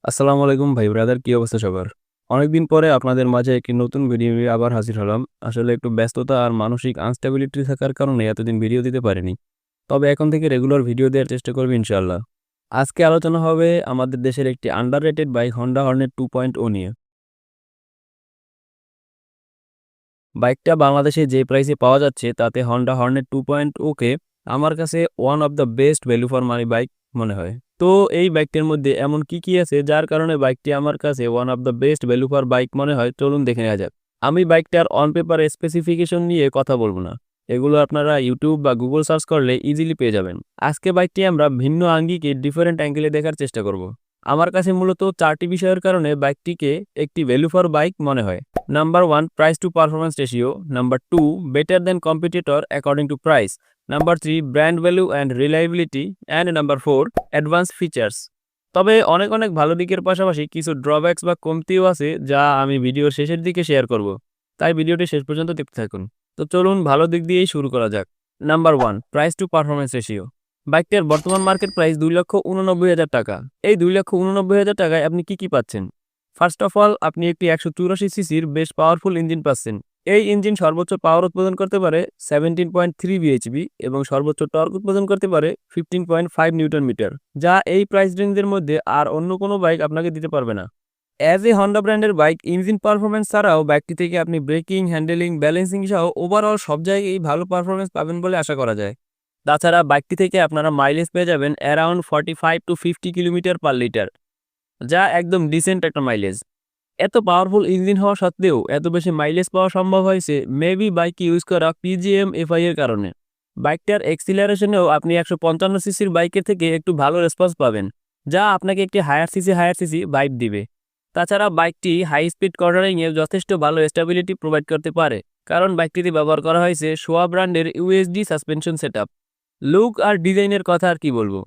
আসসালামু আলাইকুম ভাই ব্রাদার, কি অবস্থা সবার? অনেকদিন পরে আপনাদের মাঝে একটি নতুন ভিডিও নিয়ে আবার হাজির হলাম। আসলে একটু ব্যস্ততা আর মানসিক আনস্টেবিলিটি থাকার কারণে এতদিন ভিডিও দিতে পারিনি। তবে এখন থেকে রেগুলার ভিডিও দেওয়ার চেষ্টা করব ইনশাআল্লাহ। আজকে আলোচনা হবে আমাদের দেশের একটি আন্ডাররেটেড বাইক হন্ডা হর্নেট 2.0 নিয়ে। বাইকটা বাংলাদেশে যে প্রাইসে পাওয়া যাচ্ছে তাতে হন্ডা হর্নেট 2.0 কে আমার কাছে one of the best value for money bike মনে হয়। তো এই বাইকটির মধ্যে এমন কি কি আছে যার কারণে বাইকটি আমার কাছে one of the best value for bike মনে হয়, চলুন দেখে নেওয়া যাক। আমি বাইকটার অন পেপার স্পেসিফিকেশন নিয়ে কথা বলবো না, এগুলো আপনারা ইউটিউব বা গুগল সার্চ করলে ইজিলি পেয়ে যাবেন। আজকে বাইকটি আমরা ভিন্ন আঙ্গিকে ডিফারেন্ট অ্যাঙ্গেলে দেখার চেষ্টা করব। আমার কাছে মূলত চারটি বিষয়ের কারণে বাইকটিকে একটি ভ্যালু ফর বাইক মনে হয়। Number 1, price to performance ratio. Number 2, better then competitor according to price. Number 3, brand value and reliability. And number 4, advance features. তবে অনেক অনেক ভালো দিকের পাশাপাশি কিছু ড্রব্যাকস বা কমতিও আছে যা আমি ভিডিওর শেষের দিকে শেয়ার করব। তাই ভিডিওটি শেষ পর্যন্ত দেখতে থাকুন। তো চলুন ভালো দিক দিয়েই শুরু করা যাক। Number 1, price to performance ratio. বাইকটার বর্তমান মার্কেট প্রাইস 2,89,000 টাকা। এই 2,89,000 টাকায় আপনি কি পাচ্ছেন? ফার্স্ট অফ অল, আপনি একটি 184 সিসির বেশ পাওয়ারফুল ইঞ্জিন পাচ্ছেন। এই ইঞ্জিন সর্বোচ্চ পাওয়ার উৎপাদন করতে পারে 17.3 বিএইচপি এবং সর্বোচ্চ টর্ক উৎপাদন করতে পারে 15.5 নিউটন মিটার, যা এই প্রাইস রেঞ্জের মধ্যে আর অন্য কোনো বাইক আপনাকে দিতে পারবে না। অ্যাজ এ হন্ডা ব্র্যান্ডের বাইক, ইঞ্জিন পারফরমেন্স ছাড়াও বাইকটি থেকে আপনি ব্রেকিং, হ্যান্ডেলিং, ব্যালেন্সিং সহ ওভারঅল সব জায়গায় ভালো পারফরমেন্স পাবেন বলে আশা করা যায়। তাছাড়া বাইকটি থেকে আপনারা মাইলেজ পেয়ে যাবেন around 45 to 50 kilometre per litre, যা একদম ডিসেন্ট একটা মাইলেজ। এত পাওয়ারফুল ইঞ্জিন হওয়া সত্ত্বেও এত বেশি মাইলেজ পাওয়া সম্ভব হয়েছে মেবি বাইক ইউজ করা পিজিএম এফআই এর কারণে। বাইকটার এক্সিলারেশনেও আপনি 155 সিসির বাইকের থেকে একটু ভালো রেসপন্স পাবেন, যা আপনাকে একটি হায়ার সিসি বাইক দিবে। তাছাড়া বাইকটি হাই স্পিড কর্নারিংয়ে যথেষ্ট ভালো স্টেবিলিটি প্রোভাইড করতে পারে, কারণ বাইকটিতে ব্যবহার করা হয়েছে সোয়া ব্র্যান্ডের ইউএসডি সাসপেনশন সেটআপ। লুক আর ডিজাইনের কথা আর কি বলবো,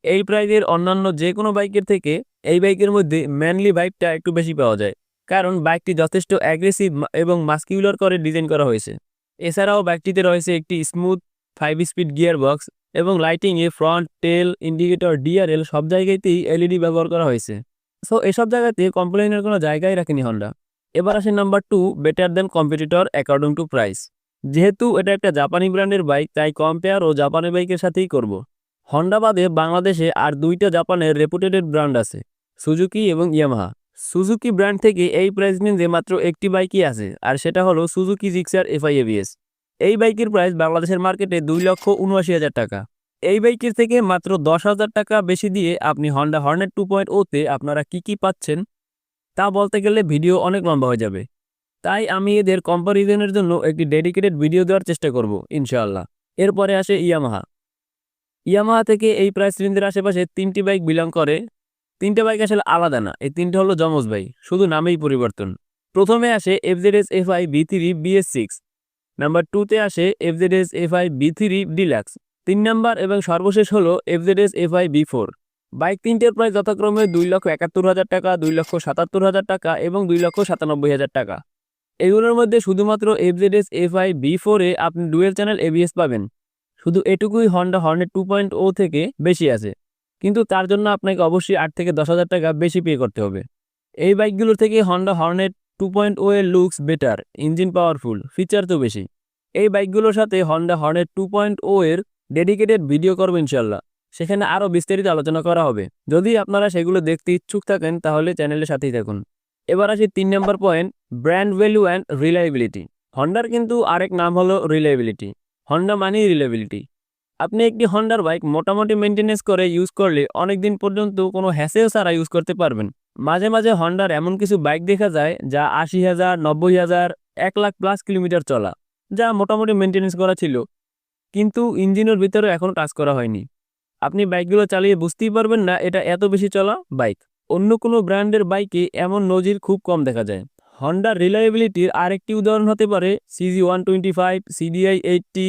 এই প্রাইজের অন্যান্য যে কোনো বাইকের থেকে এই বাইকের মধ্যে ম্যানলি ভাইবটা একটু বেশি পাওয়া যায়, কারণ বাইকটি যথেষ্ট অ্যাগ্রেসিভ এবং মাস্কিউলার করে ডিজাইন করা হয়েছে। এছাড়াও বাইকটিতে রয়েছে একটি স্মুথ 5 স্পিড গিয়ার বক্স এবং লাইটিংয়ে ফ্রন্ট, টেল, ইন্ডিকেটর, ডিআরএল সব জায়গাতেই এলইডি ব্যবহার করা হয়েছে। সো এসব জায়গাতে কমপ্লেনের কোনো জায়গায় রাখেনি হন্ডা। এবার আসে number 2, better then competitor according to price. যেহেতু এটা একটা জাপানি ব্র্যান্ডের বাইক, তাই কম্পেয়ার ও জাপানি বাইকের সাথেই করব। হন্ডা বাদে বাংলাদেশে আর দুইটা জাপানের রেপুটেডেড ব্র্যান্ড আছে, সুজুকি এবং ইয়ামাহা। সুজুকি ব্র্যান্ড থেকে এই প্রাইস রেঞ্জে মাত্র একটি বাইকই আছে, আর সেটা হলো সুজুকি জিক্সার এফআই এবিএস। এই বাইকের প্রাইস বাংলাদেশের মার্কেটে 2,79,000 টাকা। এই বাইকের থেকে মাত্র 10,000 টাকা বেশি দিয়ে আপনি হন্ডা হর্নেট 2.0 তে আপনারা কি পাচ্ছেন তা বলতে গেলে ভিডিও অনেক লম্বা হয়ে যাবে। তাই আমি এদের কম্পারিজনের জন্য একটি ডেডিকেটেড ভিডিও দেওয়ার চেষ্টা করব ইনশাআল্লাহ। এরপরে আসে ইয়ামাহা। ইয়ামাহা থেকে এই প্রাইস রেঞ্জের আশেপাশে তিনটি বাইক বিলং করে। তিনটে বাইক আসলে আলাদা না, এই তিনটে হলো যমজ ভাই, শুধু নামেই পরিবর্তন। প্রথমে আসে এফজেডএস এফআই বি3 বিএস6। নাম্বার 2তে আসে এফজেডএস এফআই বি3 ডিলাক্স। 3 নাম্বার এবং সর্বশেষ হলো এফজেডএস এফআই বি4। বাইক তিনটের প্রাইস যথাক্রমে 2,71,000 টাকা, 2,77,000 টাকা এবং 2,97,000 টাকা। এগুলোর মধ্যে শুধুমাত্র এফজেডএস এফআই বি4-এ আপনি ডুয়েল চ্যানেল এবিএস পাবেন। শুধু এটুকুই হন্ডা হর্নেট 2.0 থেকে বেশি আছে, কিন্তু তার জন্য আপনাকে অবশ্যই 8 থেকে 10,000 টাকা বেশি পে করতে হবে। এই বাইকগুলোর থেকে হন্ডা হর্নেট 2.0 এর looks better, engine powerful, feature তো বেশি। এই বাইকগুলোর সাথে হন্ডা হর্নেট 2.0 এর ডেডিকেটেড ভিডিও করবো ইনশাল্লাহ, সেখানে আরও বিস্তারিত আলোচনা করা হবে। যদি আপনারা সেগুলো দেখতে ইচ্ছুক থাকেন তাহলে চ্যানেলের সাথেই থাকুন। এবার আসি 3 নম্বর point, brand value and reliability. হন্ডার কিন্তু আরেক নাম হলো রিলায়েবিলিটি। হন্ডা মানেই রিলায়েবিলিটি। আপনি একটি হন্ডার বাইক মোটামুটি মেনটেনেন্স করে ইউজ করলে অনেক দিন পর্যন্ত কোনো হ্যাসেল ছাড়া ইউজ করতে পারবেন। মাঝে মাঝে হন্ডার এমন কিছু বাইক দেখা যায় যা 80,000, 90,000, 1,00,000 প্লাস কিলোমিটার চলা, যা মোটামুটি মেনটেনেন্স করা ছিল, কিন্তু ইঞ্জিনের ভিতরে এখনও টাচ করা হয়নি। আপনি বাইকগুলো চালিয়ে বুঝতেই পারবেন না এটা এত বেশি চলা বাইক। অন্য কোনো ব্র্যান্ডের বাইকে এমন নজির খুব কম দেখা যায়। হন্ডার রিলায়েবিলিটির আরেকটি উদাহরণ হতে পারে CG125, CDI80,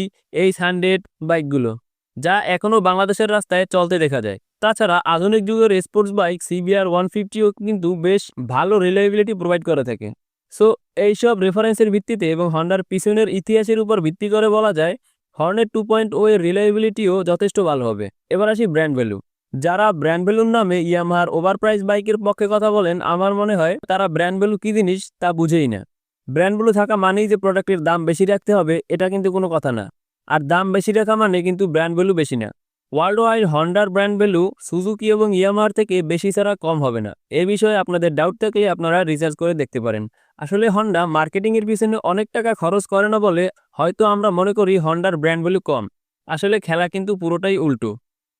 H100 বাইকগুলো, যা এখনও বাংলাদেশের রাস্তায় চলতে দেখা যায়। তাছাড়া আধুনিক যুগের স্পোর্টস বাইক CBR150ও কিন্তু বেশ ভালো রিলায়েবিলিটি প্রোভাইড করে থাকে। সো এইসব রেফারেন্সের ভিত্তিতে এবং হন্ডার পিছনের ইতিহাসের উপর ভিত্তি করে বলা যায় হর্নেট 2.0 এর রিলায়েবিলিটিও যথেষ্ট ভালো হবে। এবার আসি ব্র্যান্ড ভ্যালু। যারা ব্র্যান্ড ভ্যালুর নামে ইয়ামাহার ওভারপ্রাইস বাইকের পক্ষে কথা বলেন, আমার মনে হয় তারা ব্র্যান্ড ভ্যালু কী জিনিস তা বুঝেই না। ব্র্যান্ড ভ্যালু থাকা মানেই যে প্রোডাক্টের দাম বেশি রাখতে হবে এটা কিন্তু কোনো কথা না, আর দাম বেশি রাখা মানে কিন্তু ব্র্যান্ড ভ্যালু বেশি না। ওয়ার্ল্ড ওয়াইড হন্ডার ব্র্যান্ড ভ্যালু সুজুকি এবং ইয়ামাহার থেকে বেশি ছাড়া কম হবে না। এ বিষয়ে আপনাদের ডাউট থাকলে আপনারা রিসার্চ করে দেখতে পারেন। আসলে হন্ডা মার্কেটিংয়ের পিছনে অনেক টাকা খরচ করে না বলে হয়তো আমরা মনে করি হন্ডার ব্র্যান্ড ভ্যালু কম। আসলে খেলা কিন্তু পুরোটাই উল্টো।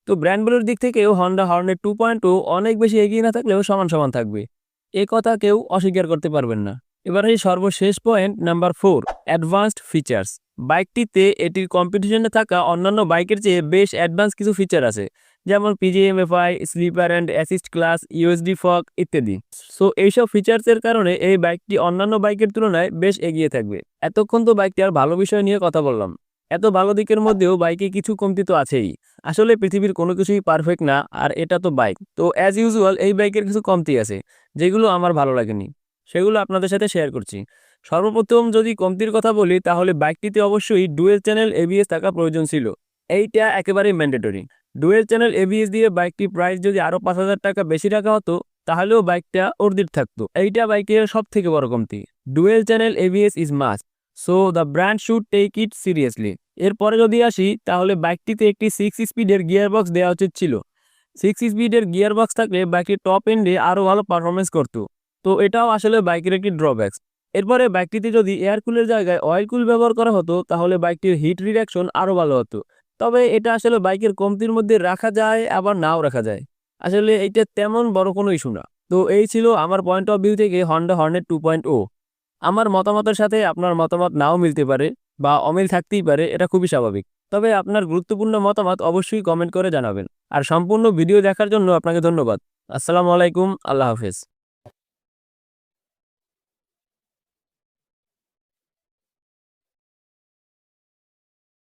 তো ব্র্যান্ড ভ্যালুর দিক থেকেও হন্ডা হর্নেট 2.0 অনেক বেশি এগিয়ে না থাকলেও সমান সমান থাকবে, এ কথা কেউ অস্বীকার করতে পারবেন না। এবার এই সর্বশেষ পয়েন্ট নাম্বার 4, অ্যাডভান্সড ফিচার্স। বাইকটিতে এটির কম্পিটিশনে থাকা অন্যান্য বাইকের চেয়ে বেশ অ্যাডভান্স কিছু ফিচার আছে, যেমন PGMFI, slipper and assist clutch, USD fog ইত্যাদি। সো এইসব ফিচার্সের কারণে এই বাইকটি অন্যান্য বাইকের তুলনায় বেশ এগিয়ে থাকবে। এতক্ষণ তো বাইকটার ভালো বিষয় নিয়ে কথা বললাম, এত ভালো দিকের মধ্যেও বাইকে কিছু কমতি তো আছেই। আসলে পৃথিবীর কোনো কিছুই পারফেক্ট না, আর এটা তো বাইক, তো অ্যাজ ইউজুয়াল এই বাইকের কিছু কমতি আছে যেগুলো আমার ভালো লাগেনি, সেগুলো আপনাদের সাথে শেয়ার করছি। সর্বপ্রথম যদি কমতির কথা বলি তাহলে বাইকটিতে অবশ্যই ডুয়েল চ্যানেল এবিএস থাকা প্রয়োজন ছিল, এইটা একেবারেই ম্যান্ডেটরি। ডুয়েল চ্যানেল এবিএস দিয়ে বাইকটি প্রাইস যদি আরও 5,000 টাকা বেশি রাখা হতো তাহলেও বাইকটা অর্ধেক থাকতো, এইটা বাইকের সব থেকে বড় কমতি। Dual channel ABS is must, so the brand should take it seriously. এরপরে যদি আসি তাহলে বাইকটিতে একটি 6 স্পিডের গিয়ারবক্স দেওয়া উচিত ছিল। 6 স্পিডের গিয়ারবক্স থাকলে বাইকটি টপ এন্ডে আরও ভালো পারফরমেন্স করতো, তো এটাও আসলে বাইকের একটি ড্রব্যাক্স। এরপরে বাইকটিতে যদি এয়ার কুলের জায়গায় অয়েল কুল ব্যবহার করা হতো তাহলে বাইকটির হিট রিডাকশন আরও ভালো হতো। তবে এটা আসলে বাইকের কমতির মধ্যে রাখা যায় আবার নাও রাখা যায়, আসলে এইটা তেমন বড় কোনো ইস্যু না। তো এই ছিল আমার পয়েন্ট অফ ভিউ থেকে হন্ডা হর্নেট 2.0। আমার মতামতের সাথে আপনার মতামত নাও মিলতে পারে বা অমিল থাকতেই পারে, এটা খুবই স্বাভাবিক। তবে আপনার গুরুত্বপূর্ণ মতামত অবশ্যই কমেন্ট করে জানাবেন। আর সম্পূর্ণ ভিডিও দেখার জন্য আপনাকে ধন্যবাদ। আসসালামু আলাইকুম, আল্লাহ হাফেজ।